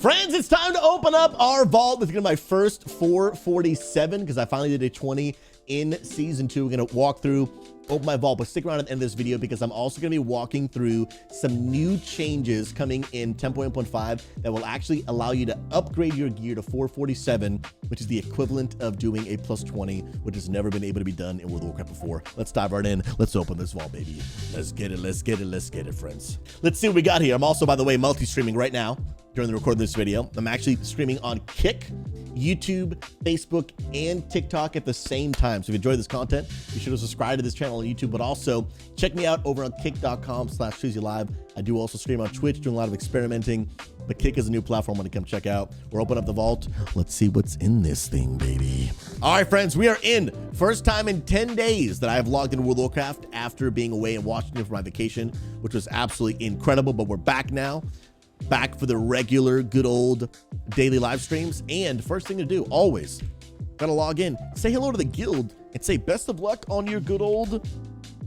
Friends, it's time to open up our vault. This is gonna be my first 447 because I finally did a 20 in season 2. We're gonna walk through, open my vault, but stick around at the end of this video because I'm also gonna be walking through some new changes coming in 10.1.5 that will actually allow you to upgrade your gear to 447, which is the equivalent of doing a plus 20, which has never been able to be done in World of Warcraft before. Let's dive right in. Let's open this vault, baby. Let's get it, let's get it, let's get it, friends. Let's see what we got here. I'm also, by the way, multi-streaming right now during the recording of this video. I'm actually streaming on Kick, YouTube, Facebook, and TikTok at the same time. So if you enjoy this content, be sure to subscribe to this channel on YouTube, but also check me out over on kick.com/ChooseYouLive. I do also stream on Twitch, doing a lot of experimenting, but Kick is a new platform I want to come check out. We're opening up the vault. Let's see what's in this thing, baby. All right, friends, we are in. First time in 10 days that I have logged into World of Warcraft after being away in Washington for my vacation, which was absolutely incredible, but we're back now. Back for the regular good old daily live streams. And first thing to do, always gotta log in, say hello to the guild, and say best of luck on your good old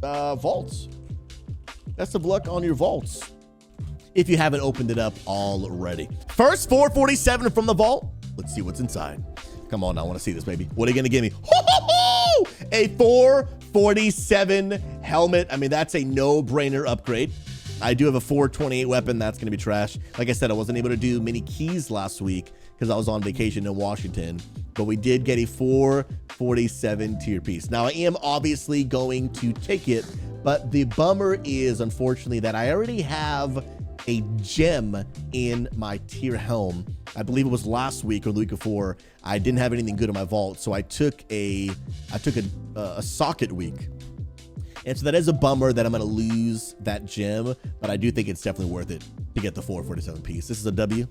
vaults. Best of luck on your vaults if you haven't opened it up already. First 447 from the vault. Let's see what's inside. Come on, I want to see this, baby. What are you gonna give me? A 447 helmet. I mean, that's a no-brainer upgrade. I do have a 428 weapon. That's going to be trash. Like I said, I wasn't able to do many keys last week because I was on vacation in Washington, but we did get a 447 tier piece. Now, I am obviously going to take it, but the bummer is, unfortunately, that I already have a gem in my tier helm. I believe it was last week or the week before. I didn't have anything good in my vault, so I took a socket week. And so that is a bummer that I'm going to lose that gem, but I do think it's definitely worth it to get the 447 piece. This is a W.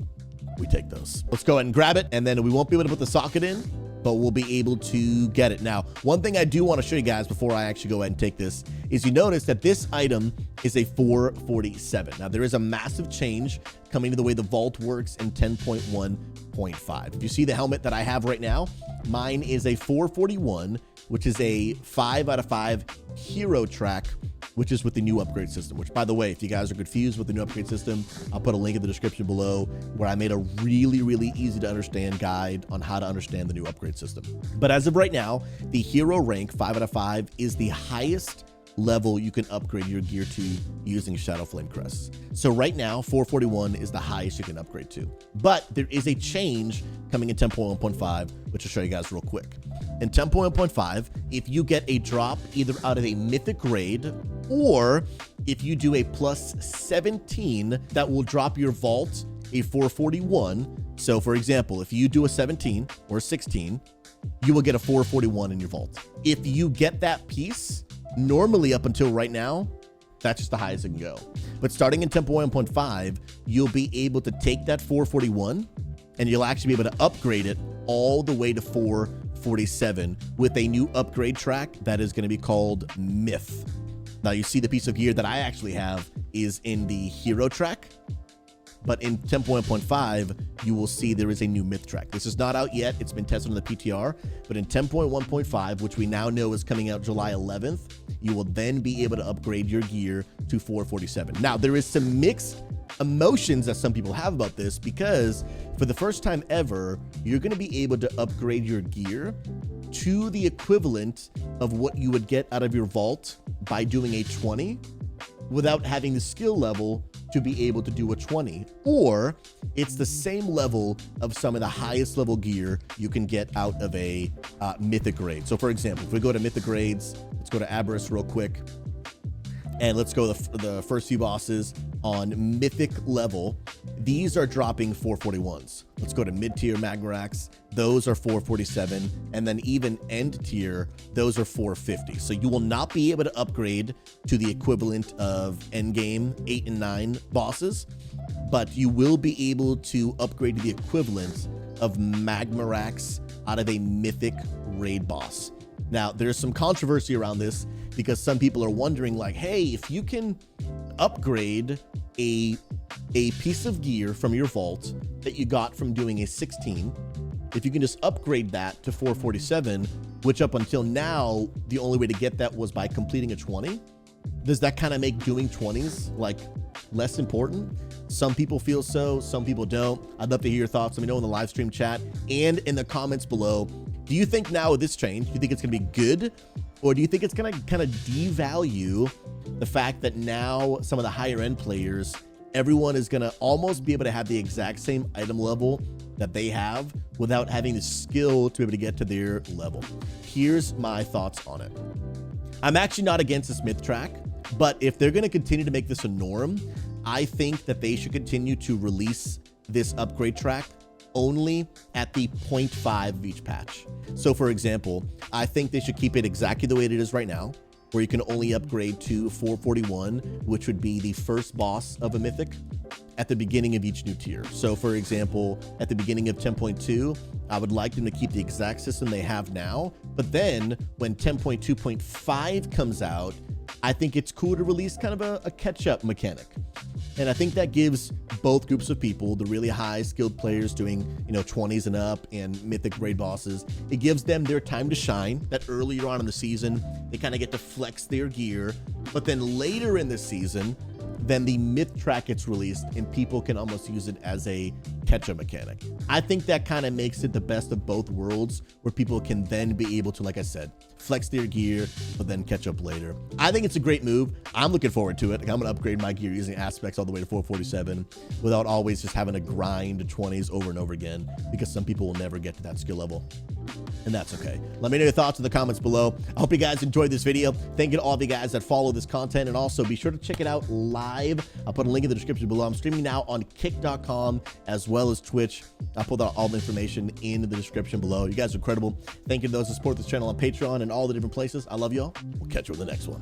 We take those. Let's go ahead and grab it, and then we won't be able to put the socket in, but we'll be able to get it. Now, one thing I do want to show you guys before I actually go ahead and take this is you notice that this item is a 447. Now, there is a massive change coming to the way the vault works in 10.1.5. If you see the helmet that I have right now, mine is a 441, which is a 5 out of 5 hero track, which is with the new upgrade system, which, by the way, if you guys are confused with the new upgrade system, I'll put a link in the description below where I made a really easy to understand guide on how to understand the new upgrade system. But as of right now, the hero rank 5 out of 5 is the highest level you can upgrade your gear to using Shadow Flame crests. So right now, 441 is the highest you can upgrade to. But there is a change coming in 10.1.5, which I'll show you guys real quick. In 10.1.5, if you get a drop either out of a mythic raid or if you do a plus 17, that will drop your vault a 441. So for example, if you do a 17 or a 16, you will get a 441 in your vault. If you get that piece, normally up until right now, that's just the highest it can go. But starting in 10.1.5, you'll be able to take that 441 and you'll actually be able to upgrade it all the way to 447 with a new upgrade track that is going to be called Myth. Now you see the piece of gear that I actually have is in the hero track, but in 10.1.5, you will see there is a new myth track. This is not out yet. It's been tested on the PTR, but in 10.1.5, which we now know is coming out July 11th, you will then be able to upgrade your gear to 447. Now, there is some mixed emotions that some people have about this because for the first time ever, you're going to be able to upgrade your gear to the equivalent of what you would get out of your vault by doing a 20 without having the skill level to be able to do a 20, or it's the same level of some of the highest level gear you can get out of a mythic raid. So for example, if we go to mythic raids, let's go to Aberrus real quick, and let's go the first few bosses on mythic level. These are dropping 441s. Let's go to mid-tier Magmarax. Those are 447. And then even end tier, those are 450. So you will not be able to upgrade to the equivalent of endgame 8 and 9 bosses, but you will be able to upgrade to the equivalent of Magmarax out of a mythic raid boss. Now, there's some controversy around this because some people are wondering like, hey, if you can upgrade a piece of gear from your vault that you got from doing a 16, if you can just upgrade that to 447, which up until now, the only way to get that was by completing a 20, does that kind of make doing 20s like less important. Some people feel so, some people don't. I'd love to hear your thoughts. Let me know in the live stream chat and in the comments below. Do you think now with this change, do you think it's gonna be good? Or do you think it's gonna kind of devalue the fact that now some of the higher end players, everyone is gonna almost be able to have the exact same item level that they have without having the skill to be able to get to their level? Here's my thoughts on it. I'm actually not against this myth track, but if they're gonna continue to make this a norm, I think that they should continue to release this upgrade track only at the 0.5 of each patch. So for example, I think they should keep it exactly the way it is right now, where you can only upgrade to 441, which would be the first boss of a mythic at the beginning of each new tier. So for example, at the beginning of 10.2, I would like them to keep the exact system they have now, but then when 10.2.5 comes out, I think it's cool to release kind of a catch-up mechanic. And I think that gives both groups of people, the really high skilled players doing, 20s and up and mythic raid bosses, it gives them their time to shine. That earlier on in the season, they kind of get to flex their gear. But then later in the season, then the myth track gets released and people can almost use it as a catch-up mechanic. I think that kind of makes it the best of both worlds, where people can then be able to, like I said, flex their gear, but then catch up later. I think it's a great move. I'm looking forward to it. I'm gonna upgrade my gear using aspects all the way to 447 without always just having to grind 20s over and over again, because some people will never get to that skill level. And that's okay. Let me know your thoughts in the comments below. I hope you guys enjoyed this video. Thank you to all of you guys that follow this content, and also be sure to check it out live. I'll put a link in the description below. I'm streaming now on kick.com as well as Twitch. I'll put all the information in the description below. You guys are incredible. Thank you to those who support this channel on Patreon and all the different places. I love you all. We'll catch you in the next one.